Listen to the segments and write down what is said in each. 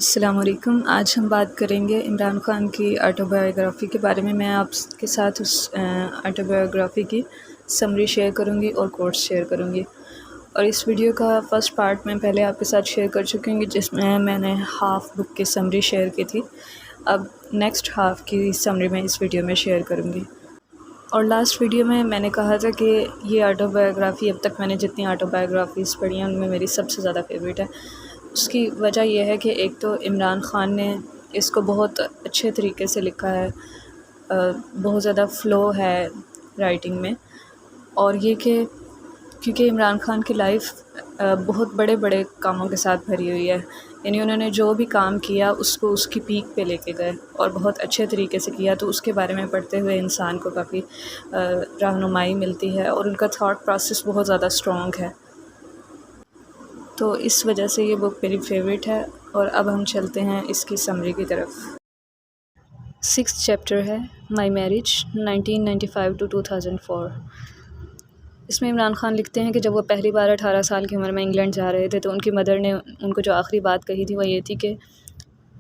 السلام علیکم۔ آج ہم بات کریں گے عمران خان کی آٹوبایوگرافی کے بارے میں۔ آپ کے ساتھ اس آٹوبایوگرافی کی سمری شیئر کروں گی اور کوٹس شیئر کروں گی، اور اس ویڈیو کا فرسٹ پارٹ میں پہلے آپ کے ساتھ شیئر کر چکی ہوں گی، جس میں میں نے ہاف بک کی سمری شیئر کی تھی۔ اب نیکسٹ ہاف کی سمری میں اس ویڈیو میں شیئر کروں گی۔ اور لاسٹ ویڈیو میں میں نے کہا تھا کہ یہ آٹوبایوگرافی اب تک میں نے جتنی آٹوبایوگرافیز پڑھی ہیں ان میں میری سب سے زیادہ فیوریٹ ہے۔ اس کی وجہ یہ ہے کہ ایک تو عمران خان نے اس کو بہت اچھے طریقے سے لکھا ہے، بہت زیادہ فلو ہے رائٹنگ میں، اور یہ کہ کیونکہ عمران خان کی لائف بہت بڑے بڑے کاموں کے ساتھ بھری ہوئی ہے، یعنی انہوں نے جو بھی کام کیا اس کو اس کی پیک پہ لے کے گئے اور بہت اچھے طریقے سے کیا، تو اس کے بارے میں پڑھتے ہوئے انسان کو کافی رہنمائی ملتی ہے، اور ان کا تھاٹ پروسیس بہت زیادہ اسٹرانگ ہے، تو اس وجہ سے یہ بک میری فیوریٹ ہے۔ اور اب ہم چلتے ہیں اس کی سمری کی طرف۔ 6th چیپٹر ہے مائی میرج 1995 to 2004۔ اس میں عمران خان لکھتے ہیں کہ جب وہ پہلی بار 18 سال کی عمر میں انگلینڈ جا رہے تھے تو ان کی مدر نے ان کو جو آخری بات کہی تھی وہ یہ تھی کہ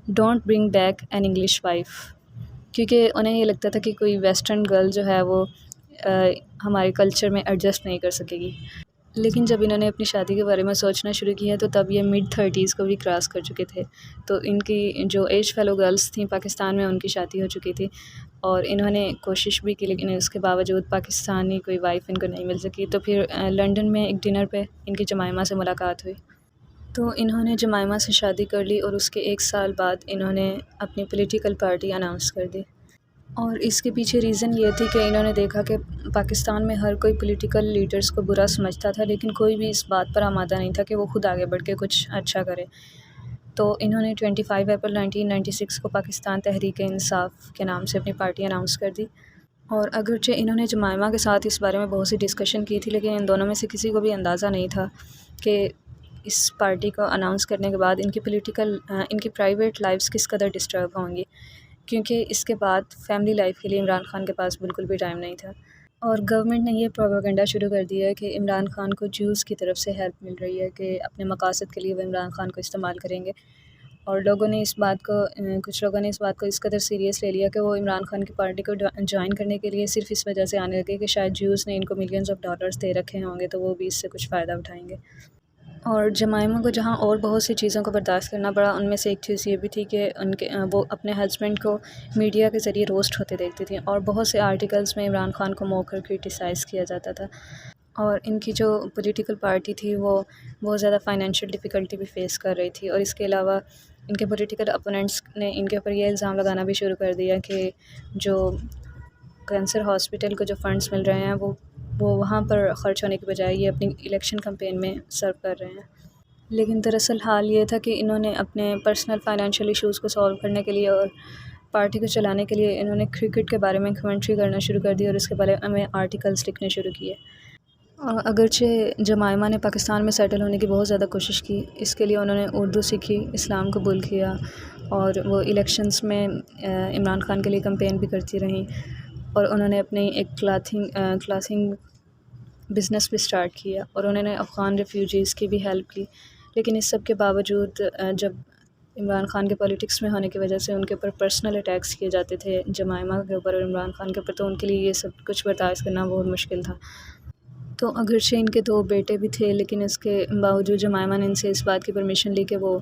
don't bring back an English wife, کیونکہ انہیں یہ لگتا تھا کہ کوئی ویسٹرن گرل جو ہے وہ ہمارے کلچر میں ایڈجسٹ نہیں کر سکے گی۔ لیکن جب انہوں نے اپنی شادی کے بارے میں سوچنا شروع کیا تو تب یہ mid-30s کو بھی کراس کر چکے تھے، تو ان کی جو ایج فیلو گرلس تھیں پاکستان میں ان کی شادی ہو چکی تھی، اور انہوں نے کوشش بھی کی لیکن اس کے باوجود پاکستانی کوئی وائف ان کو نہیں مل سکی، تو پھر لنڈن میں ایک ڈنر پہ ان کی جمائمہ سے ملاقات ہوئی، تو انہوں نے جمائمہ سے شادی کر لی، اور اس کے 1 سال بعد انہوں نے اپنی پولیٹیکل پارٹی اناؤنس کر دی۔ اور اس کے پیچھے ریزن یہ تھی کہ انہوں نے دیکھا کہ پاکستان میں ہر کوئی پولیٹیکل لیڈرز کو برا سمجھتا تھا، لیکن کوئی بھی اس بات پر آمادہ نہیں تھا کہ وہ خود آگے بڑھ کے کچھ اچھا کرے، تو انہوں نے 25 اپریل 1996 کو پاکستان تحریک انصاف کے نام سے اپنی پارٹی اناؤنس کر دی۔ اور اگرچہ انہوں نے جمائمہ کے ساتھ اس بارے میں بہت سی ڈسکشن کی تھی، لیکن ان دونوں میں سے کسی کو بھی اندازہ نہیں تھا کہ اس پارٹی کو اناؤنس کرنے کے بعد ان کی پرائیویٹ لائفز کس قدر ڈسٹرب ہوں گی، کیونکہ اس کے بعد فیملی لائف کے لیے عمران خان کے پاس بالکل بھی ٹائم نہیں تھا۔ اور گورنمنٹ نے یہ پروپیگنڈا شروع کر دیا ہے کہ عمران خان کو جوز کی طرف سے ہیلپ مل رہی ہے، کہ اپنے مقاصد کے لیے وہ عمران خان کو استعمال کریں گے، اور کچھ لوگوں نے اس بات کو اس قدر سیریس لے لیا کہ وہ عمران خان کی پارٹی کو جوائن کرنے کے لیے صرف اس وجہ سے آنے لگے کہ شاید جوز نے ان کو ملینز آف ڈالرز دے رکھے ہوں گے تو وہ بھی اس سے کچھ فائدہ اٹھائیں گے۔ اور جمائمہ کو جہاں اور بہت سی چیزوں کو برداشت کرنا پڑا، ان میں سے ایک چیز یہ بھی تھی کہ وہ اپنے ہسبینڈ کو میڈیا کے ذریعے روسٹ ہوتے دیکھتی تھیں، اور بہت سے آرٹیکلز میں عمران خان کو موقع کرٹیسائز کیا جاتا تھا، اور ان کی جو پولیٹیکل پارٹی تھی وہ بہت زیادہ فائنینشیل ڈیفیکلٹی بھی فیس کر رہی تھی، اور اس کے علاوہ ان کے پولیٹیکل اپوننٹس نے ان کے اوپر یہ الزام لگانا بھی شروع کر دیا کہ جو کینسر ہاسپٹل کو جو فنڈز مل رہے ہیں وہ وہاں پر خرچ ہونے کی بجائے یہ اپنی الیکشن کمپین میں سرو کر رہے ہیں۔ لیکن دراصل حال یہ تھا کہ انہوں نے اپنے پرسنل فائنینشیل ایشوز کو سالو کرنے کے لیے اور پارٹی کو چلانے کے لیے انہوں نے کرکٹ کے بارے میں کمنٹری کرنا شروع کر دی، اور اس کے بارے میں آرٹیکلز لکھنے شروع کیے۔ اگرچہ جمائمہ نے پاکستان میں سیٹل ہونے کی بہت زیادہ کوشش کی، اس کے لیے انہوں نے اردو سیکھی، اسلام قبول کیا، اور وہ الیکشنز میں عمران خان کے لیے کمپین بھی کرتی رہیں، اور انہوں نے اپنی ایک کلاتھنگ بزنس بھی سٹارٹ کیا، اور انہوں نے افغان ریفیوجیز کی بھی ہیلپ کی، لیکن اس سب کے باوجود جب عمران خان کے پولیٹکس میں ہونے کی وجہ سے ان کے اوپر پرسنل اٹیکس کیے جاتے تھے جمائمہ کے اوپر اور عمران خان کے اوپر، تو ان کے لیے یہ سب کچھ برداشت کرنا بہت مشکل تھا۔ تو اگرچہ ان کے 2 بیٹے بھی تھے، لیکن اس کے باوجود جمائمہ نے ان سے اس بات کی پرمیشن لی کہ وہ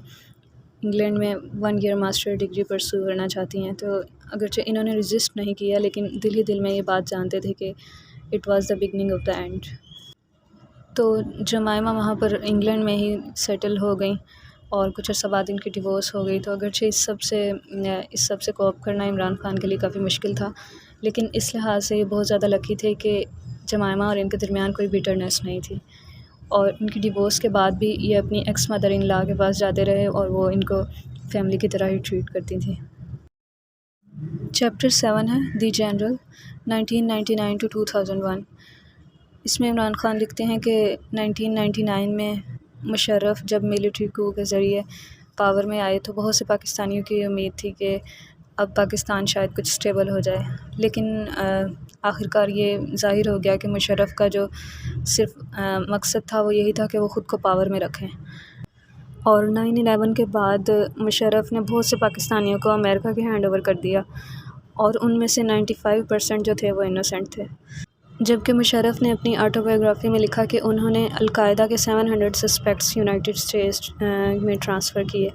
انگلینڈ میں 1 ایئر ماسٹر ڈگری پرسو کرنا چاہتی ہیں، تو اگرچہ انہوں نے رجسٹ نہیں کیا، لیکن دل ہی دل میں یہ بات جانتے تھے کہ it was the beginning of the and. تو جمائمہ وہاں پر انگلینڈ میں ہی سیٹل ہو گئیں، اور کچھ عرصہ بعد ان کی ڈیورس ہو گئی، تو اگرچہ اس سب سے کوپ کرنا عمران خان کے لیے کافی مشکل تھا، لیکن اس لحاظ سے یہ بہت زیادہ لکی تھے کہ جمائمہ اور ان کے درمیان کوئی بیٹرنیس نہیں تھی، اور ان کی ڈیورس کے بعد بھی یہ اپنی ایکس مدر ان لا کے پاس جاتے رہے، اور وہ ان کو فیملی کی طرح ہی ٹریٹ کرتی تھیں۔ چیپٹر 7 ہے دی جنرل 1999 to 2001۔ اس میں عمران خان لکھتے ہیں کہ 1999 میں مشرف جب ملٹری کو کے ذریعے پاور میں آئے تو بہت سے پاکستانیوں کی امید تھی کہ اب پاکستان شاید کچھ سٹیبل ہو جائے، لیکن آخرکار یہ ظاہر ہو گیا کہ مشرف کا جو صرف مقصد تھا وہ یہی تھا کہ وہ خود کو پاور میں رکھیں، اور 9/11 کے بعد مشرف نے بہت سے پاکستانیوں کو امریکہ کے ہینڈ اوور کر دیا، اور ان میں سے 95% جو تھے وہ انوسینٹ تھے۔ جبکہ مشرف نے اپنی آٹو بایوگرافی میں لکھا کہ انہوں نے القاعدہ کے 700 سسپیکٹس یونائٹڈ اسٹیٹس میں ٹرانسفر کیے،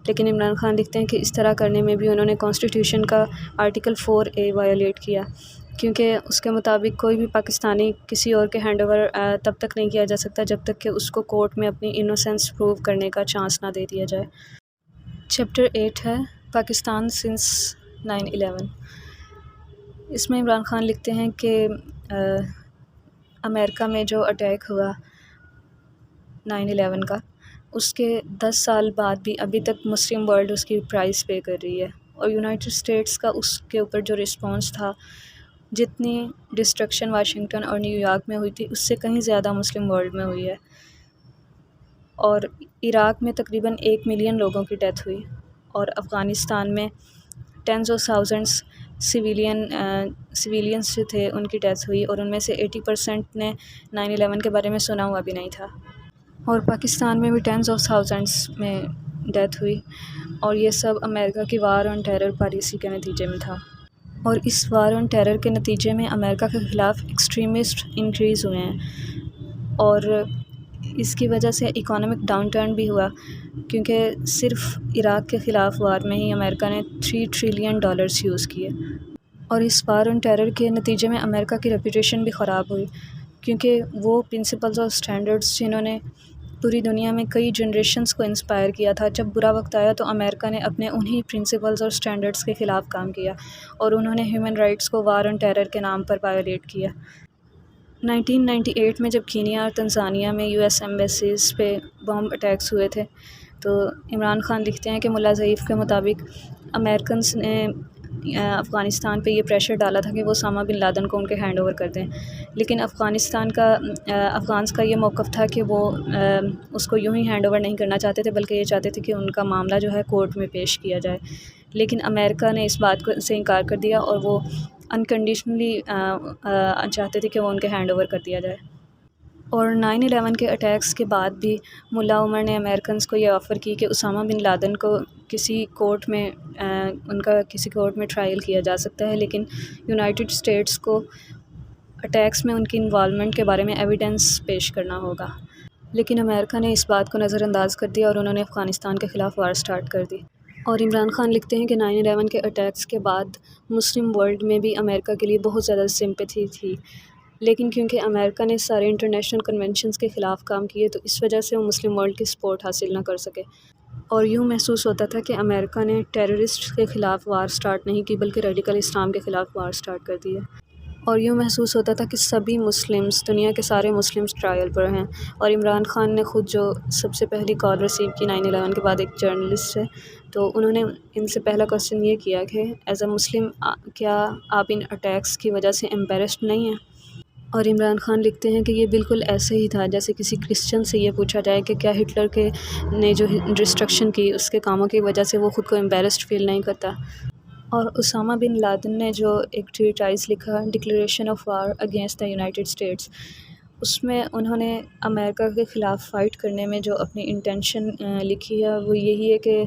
لیکن عمران خان لکھتے ہیں کہ اس طرح کرنے میں بھی انہوں نے کانسٹیٹیوشن کا آرٹیکل 4A وائلیٹ کیا، کیونکہ اس کے مطابق کوئی بھی پاکستانی کسی اور کے ہینڈ اوور تب تک نہیں کیا جا سکتا جب تک کہ اس کو کورٹ میں اپنی انوسینس پروو کرنے کا چانس نہ دے دیا جائے۔ چیپٹر 8 ہے پاکستان سنس 9/11۔ اس میں عمران خان لکھتے ہیں کہ امریکہ میں جو اٹیک ہوا 9/11 کا، اس کے 10 سال بعد بھی ابھی تک مسلم ورلڈ اس کی پرائس پے کر رہی ہے، اور یونائٹڈ اسٹیٹس کا اس کے اوپر جو رسپانس تھا، جتنی ڈسٹرکشن واشنگٹن اور نیو یارک میں ہوئی تھی اس سے کہیں زیادہ مسلم ورلڈ میں ہوئی ہے، اور عراق میں تقریباً 1 ملین لوگوں کی ڈیتھ ہوئی، اور افغانستان میں ٹینز آف تھاؤزنڈس سویلینس جو تھے ان کی ڈیتھ ہوئی، اور ان میں سے 80% نے 9/11 کے بارے میں سنا ہوا بھی نہیں تھا، اور پاکستان میں بھی ٹینز آف تھاؤزنڈس میں ڈیتھ ہوئی، اور یہ سب امریکہ کی وار آن ٹیرر پالیسی کے نتیجے میں تھا۔ اور اس وار آن ٹیرر کے نتیجے میں امریکہ کے خلاف ایکسٹریمسٹ انکریز ہوئے ہیں، اور اس کی وجہ سے اکنامک ڈاؤن ٹرن بھی ہوا، کیونکہ صرف عراق کے خلاف وار میں ہی امریکہ نے $3 ٹریلین یوز کیے، اور اس وار آن ٹیرر کے نتیجے میں امریکہ کی ریپوٹیشن بھی خراب ہوئی، کیونکہ وہ پرنسپلز اور اسٹینڈرڈز جنہوں نے پوری دنیا میں کئی جنریشنز کو انسپائر کیا تھا، جب برا وقت آیا تو امریکہ نے اپنے انہی پرنسپلز اور اسٹینڈرڈز کے خلاف کام کیا، اور انہوں نے ہیومن رائٹس کو وار آن ٹیرر کے نام پر وائلیٹ کیا۔ 1998 میں جب کینیا اور تنزانیہ میں US ایمبیسیز پہ بم اٹیکس ہوئے تھے، تو عمران خان لکھتے ہیں کہ ملا ضعیف کے مطابق امریکنز نے افغانستان پہ یہ پریشر ڈالا تھا کہ وہ اسامہ بن لادن کو ان کے ہینڈ اوور کر دیں، لیکن افغانز کا یہ موقف تھا کہ وہ اس کو یوں ہی ہینڈ اوور نہیں کرنا چاہتے تھے، بلکہ یہ چاہتے تھے کہ ان کا معاملہ جو ہے کورٹ میں پیش کیا جائے، لیکن امریکہ نے اس بات سے انکار کر دیا، اور وہ انکنڈیشنلی چاہتے تھے کہ وہ ان کے ہینڈ اوور کر دیا جائے۔ اور 9/11 کے اٹیکس کے بعد بھی ملا عمر نے امریکنز کو یہ آفر کی کہ اسامہ بن لادن کو کسی کورٹ میں ٹرائل کیا جا سکتا ہے، لیکن یونائٹڈ اسٹیٹس کو اٹیکس میں ان کی انوالومنٹ کے بارے میں ایویڈنس پیش کرنا ہوگا، لیکن امریکہ نے اس بات کو نظر انداز کر دیا، اور انہوں نے افغانستان کے خلاف وار سٹارٹ کر دی۔ اور عمران خان لکھتے ہیں کہ 9/11 کے اٹیکس کے بعد مسلم ورلڈ میں بھی امریکہ کے لیے بہت زیادہ سمپیتھی تھی، لیکن کیونکہ امریکہ نے سارے انٹرنیشنل کنونشنز کے خلاف کام کیے تو اس وجہ سے وہ مسلم ورلڈ کی سپورٹ حاصل نہ کر سکے، اور یوں محسوس ہوتا تھا کہ امریکہ نے ٹیررسٹ کے خلاف وار سٹارٹ نہیں کی بلکہ ریڈیکل اسلام کے خلاف وار سٹارٹ کر دی ہے، اور یوں محسوس ہوتا تھا کہ سبھی مسلمز، دنیا کے سارے مسلمز ٹرائل پر ہیں، اور عمران خان نے خود جو سب سے پہلی کال ریسیو کی 9/11 کے بعد، ایک جرنلسٹ سے، تو انہوں نے ان سے پہلا کوسچن یہ کیا کہ ایز اے مسلم کیا آپ ان اٹیکس کی وجہ سے امبیرسڈ نہیں ہیں؟ اور عمران خان لکھتے ہیں کہ یہ بالکل ایسے ہی تھا جیسے کسی کرسچن سے یہ پوچھا جائے کہ کیا ہٹلر نے جو ڈسٹرکشن کی اس کے کاموں کی وجہ سے وہ خود کو امبیرسڈ فیل نہیں کرتا۔ اور اسامہ بن لادن نے جو ایک ٹریٹائز لکھا، declaration of war against the United States, اس میں انہوں نے امریکہ کے خلاف فائٹ کرنے میں جو اپنی انٹینشن لکھی ہے وہ یہی ہے کہ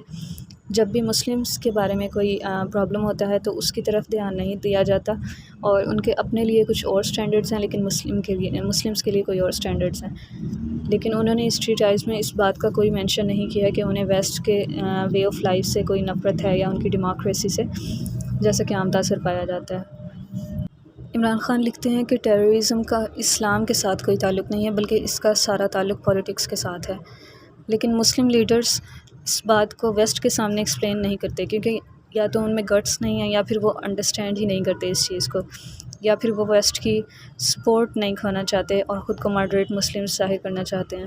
جب بھی مسلمس کے بارے میں کوئی پرابلم ہوتا ہے تو اس کی طرف دھیان نہیں دیا جاتا، اور ان کے اپنے لیے کچھ اور سٹینڈرڈز ہیں لیکن مسلمس کے لیے کوئی اور سٹینڈرڈز ہیں، لیکن انہوں نے اس ٹریٹائز میں اس بات کا کوئی مینشن نہیں کیا کہ انہیں ویسٹ کے وے آف لائف سے کوئی نفرت ہے یا ان کی ڈیموکریسی سے، جیسا کہ عام تاثر پایا جاتا ہے۔ عمران خان لکھتے ہیں کہ ٹیررزم کا اسلام کے ساتھ کوئی تعلق نہیں ہے بلکہ اس کا سارا تعلق پولیٹکس کے ساتھ ہے، لیکن مسلم لیڈرز اس بات کو ویسٹ کے سامنے ایکسپلین نہیں کرتے، کیونکہ یا تو ان میں گٹس نہیں ہیں یا پھر وہ انڈرسٹینڈ ہی نہیں کرتے اس چیز کو، یا پھر وہ ویسٹ کی سپورٹ نہیں کھونا چاہتے اور خود کو ماڈریٹ مسلم ظاہر کرنا چاہتے ہیں۔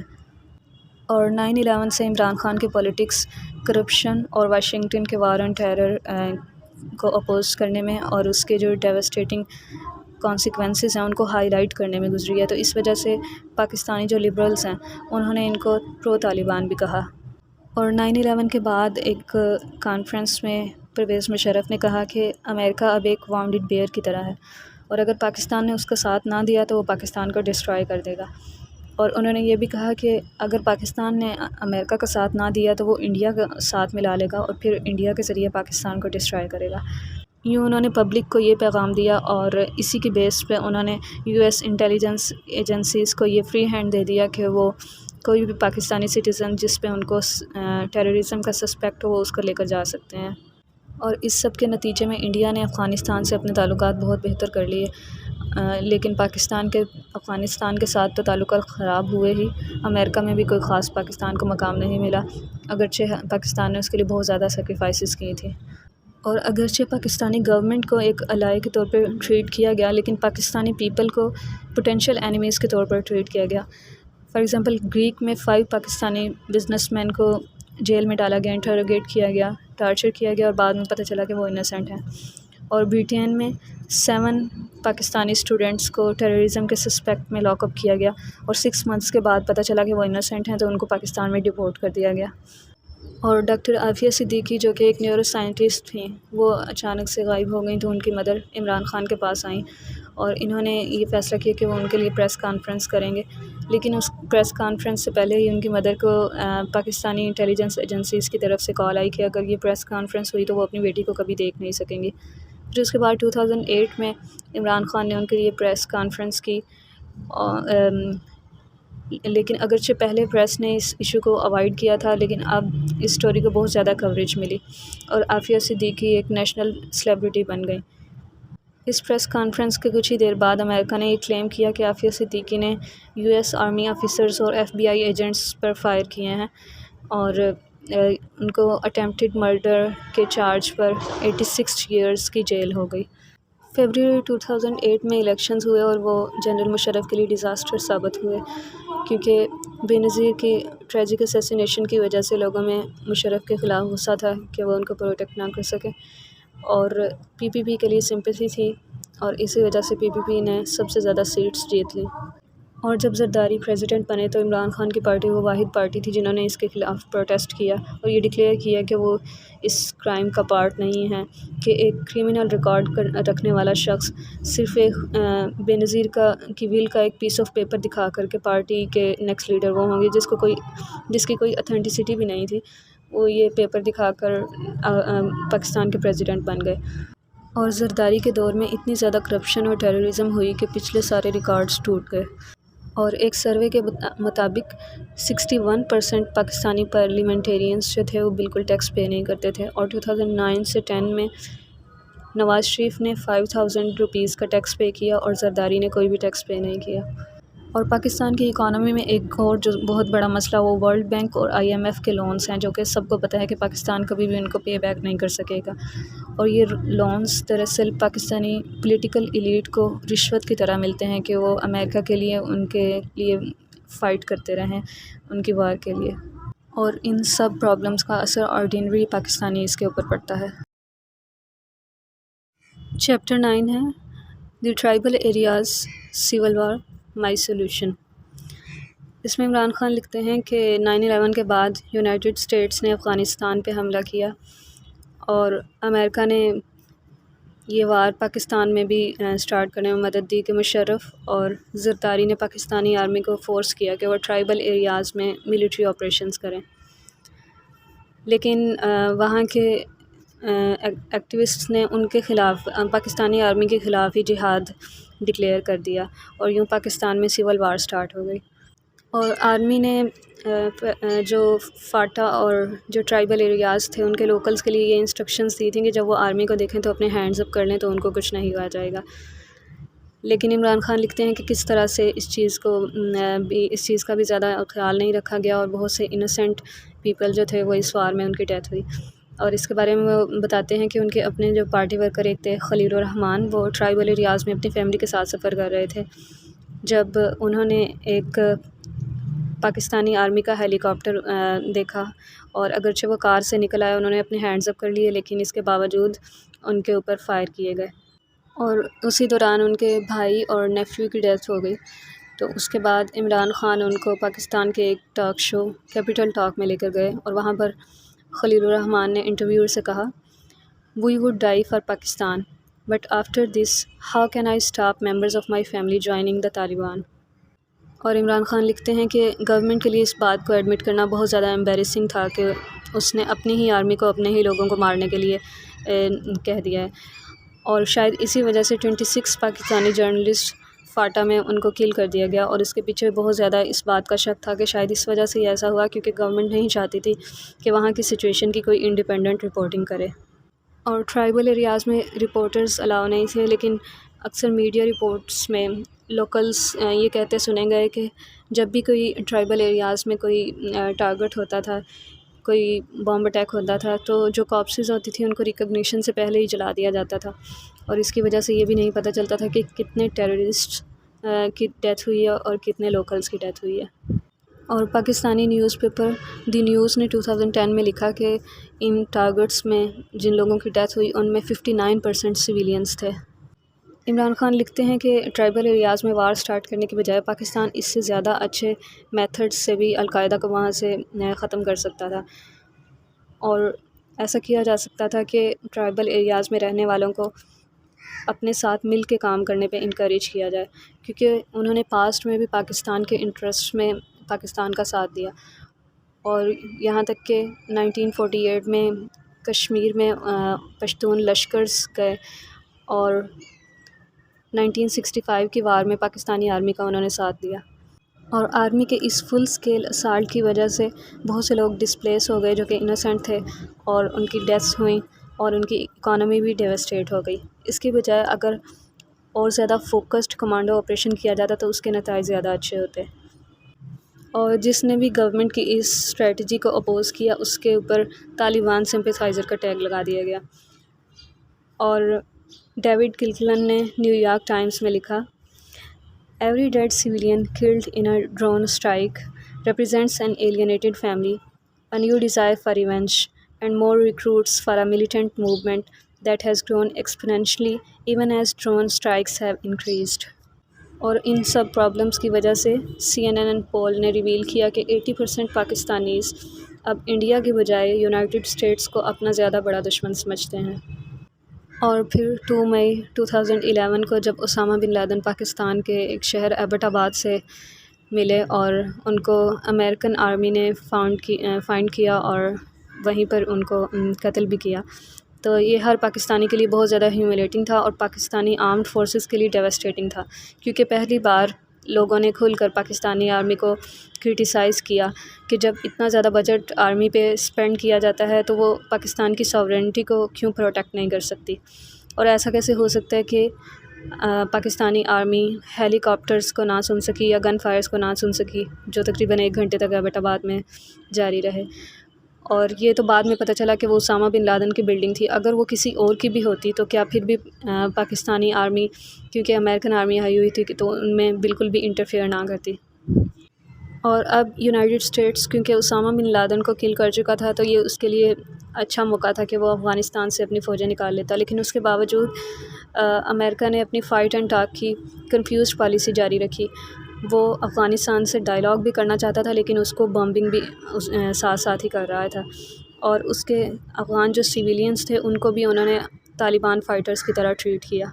اور 9/11 سے عمران خان کے پولیٹکس کرپشن اور واشنگٹن کے وار آن ٹیرر کو اپوز کرنے میں اور اس کے جو ڈیوسٹیٹنگ کانسیکوینسز ہیں ان کو ہائی لائٹ کرنے میں گزری ہے، تو اس وجہ سے پاکستانی جو لبرلز ہیں انہوں نے ان کو پرو طالبان بھی کہا۔ اور 9/11 کے بعد ایک کانفرنس میں پرویز مشرف نے کہا کہ امریکہ اب ایک واؤنڈڈ بیئر کی طرح ہے، اور اگر پاکستان نے اس کا ساتھ نہ دیا تو وہ پاکستان کو ڈسٹرائے کر دے گا، اور انہوں نے یہ بھی کہا کہ اگر پاکستان نے امریکہ کا ساتھ نہ دیا تو وہ انڈیا کا ساتھ ملا لے گا اور پھر انڈیا کے ذریعے پاکستان کو ڈسٹرائے کرے گا۔ یوں انہوں نے پبلک کو یہ پیغام دیا اور اسی کی بیس پہ انہوں نے یو ایس انٹیلیجنس ایجنسیز کو یہ فری ہینڈ دے دیا کہ وہ کوئی بھی پاکستانی سٹیزن جس پہ ان کو ٹیررزم کا سسپیکٹ ہو وہ اس کو لے کر جا سکتے ہیں۔ اور اس سب کے نتیجے میں انڈیا نے افغانستان سے اپنے تعلقات بہت بہتر کر لیے، لیکن افغانستان کے ساتھ تو تعلقات خراب ہوئے ہی۔ امریکہ میں بھی کوئی خاص پاکستان کو مقام نہیں ملا، اگرچہ پاکستان نے اس کے لیے بہت زیادہ سیکریفائسز کی تھیں، اور اگرچہ پاکستانی گورنمنٹ کو ایک الائے کے طور پہ ٹریٹ کیا گیا، لیکن پاکستانی پیپل کو پوٹینشیل اینیمیز کے طور پر ٹریٹ کیا گیا۔ فار ایگزامپل گریک میں 5 پاکستانی بزنس مین کو جیل میں ڈالا گیا، انٹروگیٹ کیا گیا، ٹارچر کیا گیا، اور بعد میں پتہ چلا کہ وہ انوسینٹ ہیں۔ اور برٹین میں 7 پاکستانی اسٹوڈنٹس کو ٹیررزم کے سسپیکٹ میں لاک اپ کیا گیا، اور 6 منتھس کے بعد پتہ چلا کہ وہ انوسینٹ ہیں تو ان کو پاکستان میں ڈپورٹ کر دیا گیا۔ اور ڈاکٹر عافیہ صدیقی جو کہ ایک نیورو سائنٹسٹ تھیں، وہ اچانک سے غائب ہو گئیں، تو ان کی مدر عمران خان کے پاس آئیں اور انہوں نے یہ فیصلہ کیا کہ وہ ان کے لیے پریس کانفرنس کریں گے، لیکن اس پریس کانفرنس سے پہلے ہی ان کی مدر کو پاکستانی انٹیلیجنس ایجنسیز کی طرف سے کال آئی کہ اگر یہ پریس کانفرنس ہوئی تو وہ اپنی بیٹی کو کبھی دیکھ نہیں سکیں گے۔ پھر اس کے بعد 2008 میں عمران خان نے ان کے لیے پریس کانفرنس کی، لیکن اگرچہ پہلے پریس نے اس ایشو کو اوائڈ کیا تھا، لیکن اب اس سٹوری کو بہت زیادہ کوریج ملی اور عافیہ صدیقی ایک نیشنل سیلیبریٹی بن گئی۔ اس پریس کانفرنس کے کچھ ہی دیر بعد امریکہ نے یہ کلیم کیا کہ عافیہ صدیقی نے یو ایس آرمی آفیسرز اور FBI ایجنٹس پر فائر کیے ہیں، اور ان کو اٹیمپٹڈ مرڈر کے چارج پر 86 ایئرز کی جیل ہو گئی۔ فیبروری 2008 میں الیکشنز ہوئے اور وہ جنرل مشرف کے لیے ڈیزاسٹر ثابت ہوئے، کیونکہ بے نظیر کی ٹریجک اسیسینیشن کی وجہ سے لوگوں میں مشرف کے خلاف غصہ تھا کہ وہ ان کو پروٹیکٹ نہ کر سکے، اور PPP کے لیے سمپیتھی تھی، اور اسی وجہ سے PPP نے سب سے زیادہ سیٹس جیت لی۔ اور جب زرداری پریزیڈنٹ بنے تو عمران خان کی پارٹی وہ واحد پارٹی تھی جنہوں نے اس کے خلاف پروٹیسٹ کیا اور یہ ڈکلیئر کیا کہ وہ اس کرائم کا پارٹ نہیں ہے، کہ ایک کرمنل ریکارڈ رکھنے والا شخص صرف ایک بے نظیر کی ول کا ایک پیس آف پیپر دکھا کر کے پارٹی کے نیکسٹ لیڈر وہ ہوں گے جس کی کوئی اتھینٹسٹی بھی نہیں تھی، وہ یہ پیپر دکھا کر پاکستان کے پریزیڈنٹ بن گئے۔ اور زرداری کے دور میں اتنی زیادہ کرپشن اور ٹیررزم ہوئی کہ پچھلے سارے ریکارڈز ٹوٹ گئے، اور ایک سروے کے مطابق 61% پاکستانی پارلیمنٹیرینز جو تھے وہ بالکل ٹیکس پے نہیں کرتے تھے، اور 2009 سے 10 میں نواز شریف نے 5000 روپیز کا ٹیکس پے کیا اور زرداری نے کوئی بھی ٹیکس پے نہیں کیا۔ اور پاکستان کی اکانومی میں ایک اور جو بہت بڑا مسئلہ وہ ورلڈ بینک اور IMF کے لونز ہیں، جو کہ سب کو پتہ ہے کہ پاکستان کبھی بھی ان کو پے بیک نہیں کر سکے گا، اور یہ لونز دراصل پاکستانی پولیٹیکل ایلیٹ کو رشوت کی طرح ملتے ہیں کہ وہ امریکہ کے لیے ان کے لیے فائٹ کرتے رہیں، ان کی وار کے لیے، اور ان سب پرابلمز کا اثر آرڈینری پاکستانی اس کے اوپر پڑتا ہے۔ چیپٹر 9 ہے the tribal areas civil war my solution. اس میں عمران خان لکھتے ہیں کہ 9/11 کے بعد یونائٹڈ اسٹیٹس نے افغانستان پہ حملہ کیا اور امریکہ نے یہ وار پاکستان میں بھی سٹارٹ کرنے میں مدد دی کہ مشرف اور زرداری نے پاکستانی آرمی کو فورس کیا کہ وہ ٹرائبل ایریاز میں ملٹری آپریشنز کریں، لیکن وہاں کے ایکٹیوسٹس نے ان کے خلاف پاکستانی آرمی کے خلاف ہی جہاد ڈکلیئر کر دیا، اور یوں پاکستان میں سول وار سٹارٹ ہو گئی۔ اور آرمی نے جو فاٹا اور جو ٹرائبل ایریاز تھے ان کے لوکلز کے لیے یہ انسٹرکشنز دی تھیں کہ جب وہ آرمی کو دیکھیں تو اپنے ہینڈز اپ کر لیں تو ان کو کچھ نہیں کہا جائے گا، لیکن عمران خان لکھتے ہیں کہ کس طرح سے اس چیز کا بھی زیادہ خیال نہیں رکھا گیا، اور بہت سے انوسینٹ پیپل جو تھے وہ اس وار میں ان کی ڈیتھ ہوئی۔ اور اس کے بارے میں وہ بتاتے ہیں کہ ان کے اپنے جو پارٹی ورکر ایک تھے خلیل الرحمان، وہ ٹرائبل ایریاز میں اپنی فیملی کے ساتھ سفر کر رہے تھے جب انہوں نے ایک پاکستانی آرمی کا ہیلی کاپٹر دیکھا، اور اگرچہ وہ کار سے نکل آئے، انہوں نے اپنے ہینڈز اپ کر لیے، لیکن اس کے باوجود ان کے اوپر فائر کیے گئے، اور اسی دوران ان کے بھائی اور نیفیو کی ڈیتھ ہو گئی۔ تو اس کے بعد عمران خان ان کو پاکستان کے ایک ٹاک شو کیپٹل ٹاک میں لے کر گئے، اور وہاں پر خلیل الرحمان نے انٹرویور سے کہا "We would die for Pakistan, but after this, how can I stop members of my family joining the Taliban?" اور عمران خان لکھتے ہیں کہ گورنمنٹ کے لیے اس بات کو ایڈمٹ کرنا بہت زیادہ ایمبیرسنگ تھا کہ اس نے اپنی ہی آرمی کو اپنے ہی لوگوں کو مارنے کے لیے کہہ دیا ہے، اور شاید اسی وجہ سے 26 پاکستانی جرنلسٹ فاٹا میں ان کو کل کر دیا گیا، اور اس کے پیچھے بہت زیادہ اس بات کا شک تھا کہ شاید اس وجہ سے ہی ایسا ہوا کیونکہ گورنمنٹ نہیں چاہتی تھی کہ وہاں کی سچویشن کی کوئی انڈیپینڈنٹ رپورٹنگ کرے، اور ٹرائبل ایریاز میں رپورٹرز الاؤ نہیں تھے، لیکن اکثر میڈیا رپورٹس میں لوکلز یہ کہتے سنے گئے کہ جب بھی کوئی ٹرائبل ایریاز میں کوئی ٹارگٹ ہوتا تھا، کوئی بم اٹیک ہوتا تھا، تو جو کاپسز ہوتی تھیں ان کو ریکگنیشن سے پہلے ہی جلا دیا جاتا تھا، اور اس کی وجہ سے یہ بھی نہیں پتہ چلتا تھا کہ کتنے ٹیررسٹ کی ڈیتھ ہوئی ہے اور کتنے لوکلز کی ڈیتھ ہوئی ہے۔ اور پاکستانی نیوز پیپر دی نیوز نے 2010 میں لکھا کہ ان ٹارگٹس میں جن لوگوں کی ڈیتھ ہوئی ان میں 59% سویلینز تھے۔ عمران خان لکھتے ہیں کہ ٹرائبل ایریاز میں وار سٹارٹ کرنے کے بجائے پاکستان اس سے زیادہ اچھے میتھڈ سے بھی القاعدہ کو وہاں سے ختم کر سکتا تھا، اور ایسا کیا جا سکتا تھا کہ ٹرائبل ایریاز میں رہنے والوں کو اپنے ساتھ مل کے کام کرنے پہ انکریج کیا جائے، کیونکہ انہوں نے پاسٹ میں بھی پاکستان کے انٹرسٹ میں پاکستان کا ساتھ دیا، اور یہاں تک کہ 1948 میں کشمیر میں پشتون لشکرز گئے، اور 1965 کی وار میں پاکستانی آرمی کا انہوں نے ساتھ دیا، اور آرمی کے اس فل اسکیل اسالٹ کی وجہ سے بہت سے لوگ ڈسپلیس ہو گئے جو کہ انوسینٹ تھے، اور ان کی ڈیتھس ہوئیں، اور ان کی اکانومی بھی ڈیوسٹیٹ ہو گئی۔ اس کی بجائے اگر اور زیادہ فوکسڈ کمانڈو آپریشن کیا جاتا تو اس کے نتائج زیادہ اچھے ہوتے، اور جس نے بھی گورنمنٹ کی اس اسٹریٹجی کو اپوز کیا اس کے اوپر طالبان سمپیتھائزر کا ٹیگ لگا دیا گیا۔ اور ڈیوڈ کلکلن نے نیو یارک ٹائمز میں لکھا، "Every dead civilian killed in a drone strike represents an alienated family, a new desire for revenge, and more recruits for a militant movement that has grown exponentially even as drone strikes have increased." اور ان sub problems کی وجہ سے CNN پول نے reveal کیا کہ 80% Pakistanis اب India کے بجائے یونائٹڈ اسٹیٹس کو اپنا زیادہ بڑا دشمن سمجھتے ہیں۔ اور پھر 2 مئی 2011 کو جب اسامہ بن لادن پاکستان کے ایک شہر ایبٹ آباد سے ملے اور ان کو امریکن آرمی نے فائنڈ کیا اور وہیں پر ان کو قتل بھی کیا، تو یہ ہر پاکستانی کے لیے بہت زیادہ ہیوملیٹنگ تھا، اور پاکستانی آرمڈ فورسز کے لیے ڈیوسٹیٹنگ تھا، کیونکہ پہلی بار لوگوں نے کھل کر پاکستانی آرمی کو کرٹیسائز کیا کہ جب اتنا زیادہ بجٹ آرمی پہ اسپینڈ کیا جاتا ہے تو وہ پاکستان کی ساورنٹی کو کیوں پروٹیکٹ نہیں کر سکتی، اور ایسا کیسے ہو سکتا ہے کہ پاکستانی آرمی ہیلی کاپٹرز کو نہ سن سکی یا گن فائرز کو نہ سن سکی جو تقریباً 1 گھنٹے تک ایبٹ آباد میں جاری رہے۔ اور یہ تو بعد میں پتہ چلا کہ وہ اسامہ بن لادن کی بلڈنگ تھی، اگر وہ کسی اور کی بھی ہوتی تو کیا پھر بھی پاکستانی آرمی، کیونکہ امریکن آرمی آئی ہوئی تھی تو ان میں بالکل بھی انٹرفیئر نہ کرتی۔ اور اب یونائٹڈ اسٹیٹس کیونکہ اسامہ بن لادن کو کل کر چکا تھا تو یہ اس کے لیے اچھا موقع تھا کہ وہ افغانستان سے اپنی فوجیں نکال لیتا، لیکن اس کے باوجود امریکا نے اپنی فائٹ اینڈ ٹاک کی کنفیوزڈ پالیسی جاری رکھی۔ وہ افغانستان سے ڈائلاگ بھی کرنا چاہتا تھا لیکن اس کو بمبنگ بھی ساتھ ساتھ ہی کر رہا تھا، اور اس کے افغان جو سویلینز تھے ان کو بھی انہوں نے طالبان فائٹرز کی طرح ٹریٹ کیا۔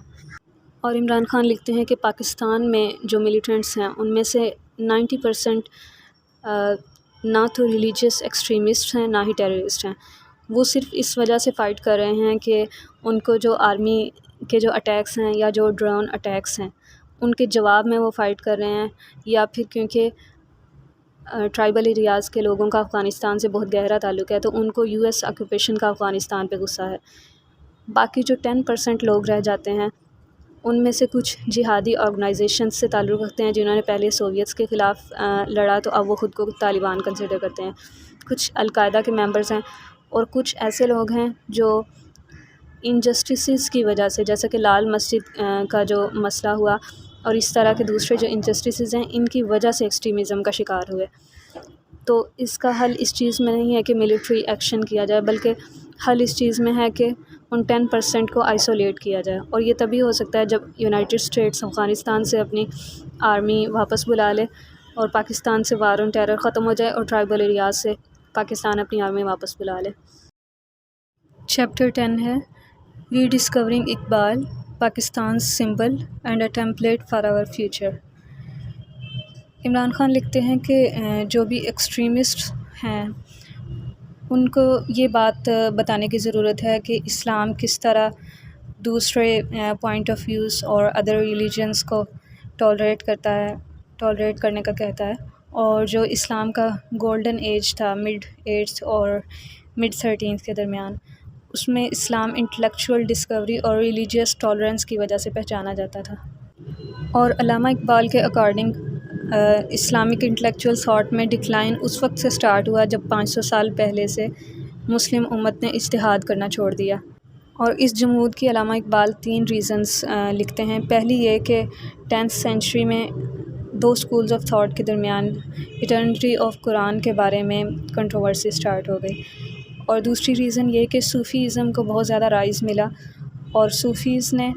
اور عمران خان لکھتے ہیں کہ پاکستان میں جو ملیٹنٹس ہیں ان میں سے 90% نہ تو ریلیجیس ایکسٹریمسٹ ہیں نہ ہی ٹیررسٹ ہیں، وہ صرف اس وجہ سے فائٹ کر رہے ہیں کہ ان کو جو آرمی کے جو اٹیکس ہیں یا جو ڈرون اٹیکس ہیں ان کے جواب میں وہ فائٹ کر رہے ہیں، یا پھر کیونکہ ٹرائبل ایریاز کے لوگوں کا افغانستان سے بہت گہرا تعلق ہے تو ان کو US آکوپیشن کا افغانستان پہ غصہ ہے۔ باقی جو 10% لوگ رہ جاتے ہیں ان میں سے کچھ جہادی آرگنائزیشنز سے تعلق رکھتے ہیں جنہوں نے پہلے سوویتس کے خلاف لڑا تو اب وہ خود کو طالبان کنسیڈر کرتے ہیں، کچھ القاعدہ کے ممبرز ہیں، اور کچھ ایسے لوگ ہیں جو انجسٹسز کی وجہ سے، جیسا کہ لال مسجد کا جو مسئلہ ہوا اور اس طرح کے دوسرے جو انجسٹسز ہیں ان کی وجہ سے ایکسٹریمزم کا شکار ہوئے۔ تو اس کا حل اس چیز میں نہیں ہے کہ ملٹری ایکشن کیا جائے، بلکہ حل اس چیز میں ہے کہ ان 10% کو آئسولیٹ کیا جائے، اور یہ تبھی ہو سکتا ہے جب یونائٹڈ اسٹیٹس افغانستان سے اپنی آرمی واپس بلا لے اور پاکستان سے وار آن ٹیرر ختم ہو جائے اور ٹرائبل ایریاز سے پاکستان اپنی آرمی واپس بلا لے۔ چیپٹر 10 ہے rediscovering Iqbal, Pakistan's symbol and a template for our future۔ Imran Khan لکھتے ہیں کہ جو بھی ایکسٹریمسٹ ہیں ان کو یہ بات بتانے کی ضرورت ہے کہ اسلام کس طرح دوسرے پوائنٹ آف ویوز اور ادر ریلیجنس کو ٹالریٹ کرنے کا کہتا ہے، اور جو اسلام کا گولڈن ایج تھا مڈ ایٹھ اور مڈ تھرٹینتھ کے درمیان، اس میں اسلام انٹلیکچوئل ڈسکوری اور ریلیجیس ٹالرنس کی وجہ سے پہچانا جاتا تھا۔ اور علامہ اقبال کے اکارڈنگ اسلامک انٹلیکچوئل تھاٹ میں ڈکلائن اس وقت سے سٹارٹ ہوا جب 500 سال پہلے سے مسلم امت نے اجتہاد کرنا چھوڑ دیا۔ اور اس جمود کی علامہ اقبال 3 ریزنز لکھتے ہیں۔ پہلی یہ کہ 10th سینچری میں 2 اسکولز آف تھاٹ کے درمیان ایٹرنیٹی آف قرآن کے بارے میں کنٹروورسی سٹارٹ ہو گئی، اور دوسری ریزن یہ کہ صوفیزم کو بہت زیادہ رائز ملا، اور صوفیز نے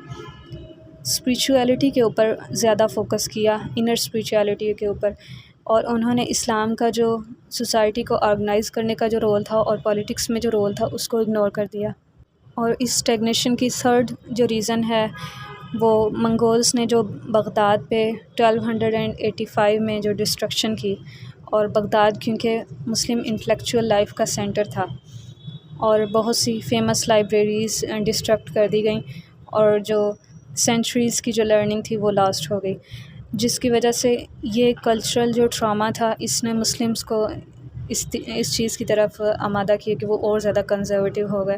اسپریچولیٹی کے اوپر زیادہ فوکس کیا، انر اسپریچولیٹی کے اوپر، اور انہوں نے اسلام کا جو سوسائٹی کو آرگنائز کرنے کا جو رول تھا اور پولیٹکس میں جو رول تھا اس کو اگنور کر دیا۔ اور اس اسٹیگنیشن کی تھرڈ جو ریزن ہے وہ منگولز نے جو بغداد پہ 1285 میں جو ڈسٹرکشن کی، اور بغداد کیونکہ مسلم انٹلیکچوئل لائف کا سینٹر تھا، اور بہت سی فیمس لائبریریز ڈسٹرکٹ کر دی گئیں، اور جو سینچریز کی جو لرننگ تھی وہ لاسٹ ہو گئی، جس کی وجہ سے یہ کلچرل جو ٹراما تھا اس نے مسلمس کو اس چیز کی طرف آمادہ کیا کہ وہ اور زیادہ کنزرویٹو ہو گئے۔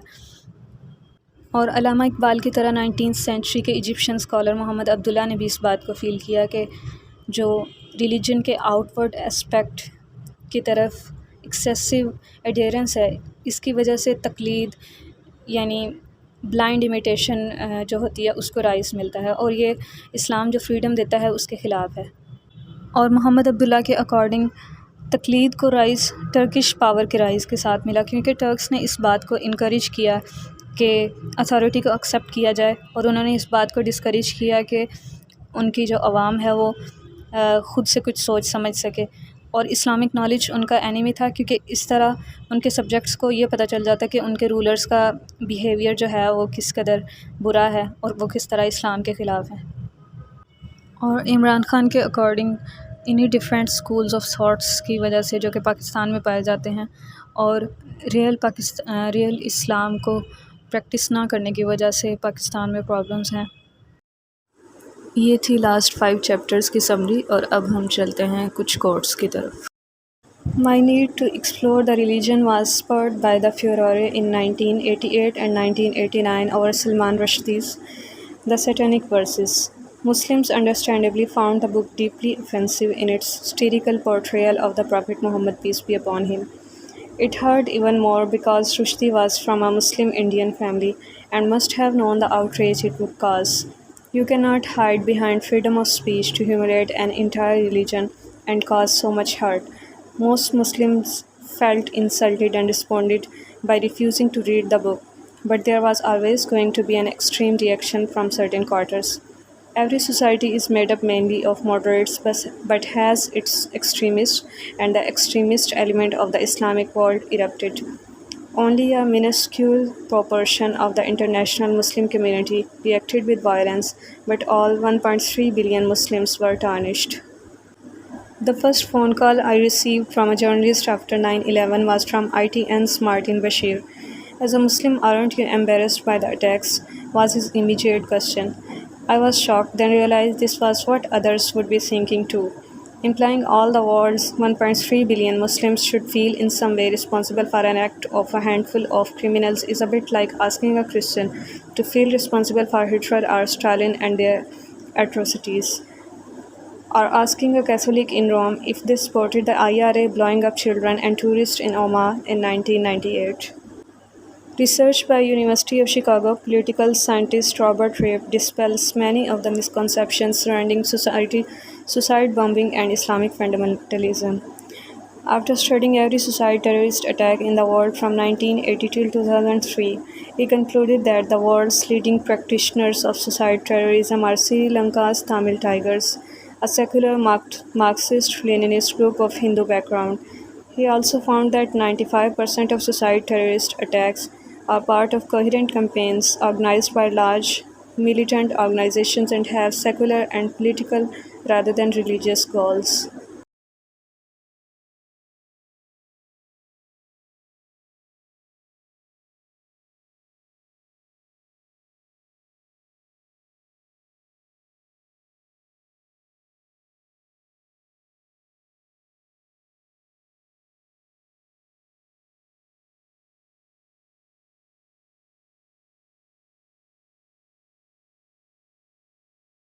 اور علامہ اقبال کی طرح 19th سینچری کے ایجپشین اسکالر محمد عبداللہ نے بھی اس بات کو فیل کیا کہ جو ریلیجن کے آؤٹ ورڈ اسپیکٹ کی طرف ایکسیسو ایڈیرنس ہے، اس کی وجہ سے تقلید یعنی بلائنڈ امیٹیشن جو ہوتی ہے اس کو رائز ملتا ہے، اور یہ اسلام جو فریڈم دیتا ہے اس کے خلاف ہے۔ اور محمد عبداللہ کے اکارڈنگ تقلید کو رائز ٹرکش پاور کے رائز کے ساتھ ملا، کیونکہ ٹرکس نے اس بات کو انکریج کیا کہ اتھارٹی کو ایکسیپٹ کیا جائے، اور انہوں نے اس بات کو ڈسکریج کیا کہ ان کی جو عوام ہے وہ خود سے کچھ سوچ سمجھ سکے، اور اسلامک نالج ان کا اینیمی تھا، کیونکہ اس طرح ان کے سبجیکٹس کو یہ پتہ چل جاتا کہ ان کے رولرز کا بیہیویئر جو ہے وہ کس قدر برا ہے اور وہ کس طرح اسلام کے خلاف ہے۔ اور عمران خان کے اکارڈنگ انہی ڈفرینٹ اسکولز آف تھاٹس کی وجہ سے جو کہ پاکستان میں پائے جاتے ہیں، اور ریئل اسلام کو پریکٹس نہ کرنے کی وجہ سے پاکستان میں پرابلمس ہیں۔ یہ تھی لاسٹ 5 چیپٹرز کی سمری، اور اب ہم چلتے ہیں کچھ کوٹس کی طرف۔ My need to explore the religion was spurred by the furore in 1988 and 1989 over Salman Rushdie's The Satanic Verses. Muslims understandably found the book deeply offensive in its satirical portrayal of the Prophet Muhammad, peace be upon him. It hurt even more because Rushdie was from a Muslim Indian family and must have known the outrage it would cause. You cannot hide behind freedom of speech to humiliate an entire religion and cause so much hurt. Most Muslims felt insulted and responded by refusing to read the book, but there was always going to be an extreme reaction from certain quarters. Every society is made up mainly of moderates but has its extremists, and the extremist element of the Islamic world erupted. Only a minuscule proportion of the international Muslim community reacted with violence, but all 1.3 billion Muslims were tarnished. The first phone call I received from a journalist after 9/11 was from ITN's Martin Bashir. As a Muslim, aren't you embarrassed by the attacks? Was his immediate question. I was shocked, then realized this was what others would be thinking too. Implying all the world's 1.3 billion Muslims should feel in some way responsible for an act of a handful of criminals is a bit like asking a Christian to feel responsible for Hitler or Stalin and their atrocities, or asking a Catholic in Rome if they supported the IRA blowing up children and tourists in Omaha in 1998. Research by University of Chicago political scientist Robert Rafe dispels many of the misconceptions surrounding suicide bombing and Islamic fundamentalism. After studying every suicide terrorist attack in the world from 1980 till 2003, he concluded that the world's leading practitioners of suicide terrorism are Sri Lanka's Tamil Tigers, a secular Marxist-Leninist group of Hindu background. He also found that 95% of suicide terrorist attacks are part of coherent campaigns organized by large militant organizations and have secular and political rather than religious goals.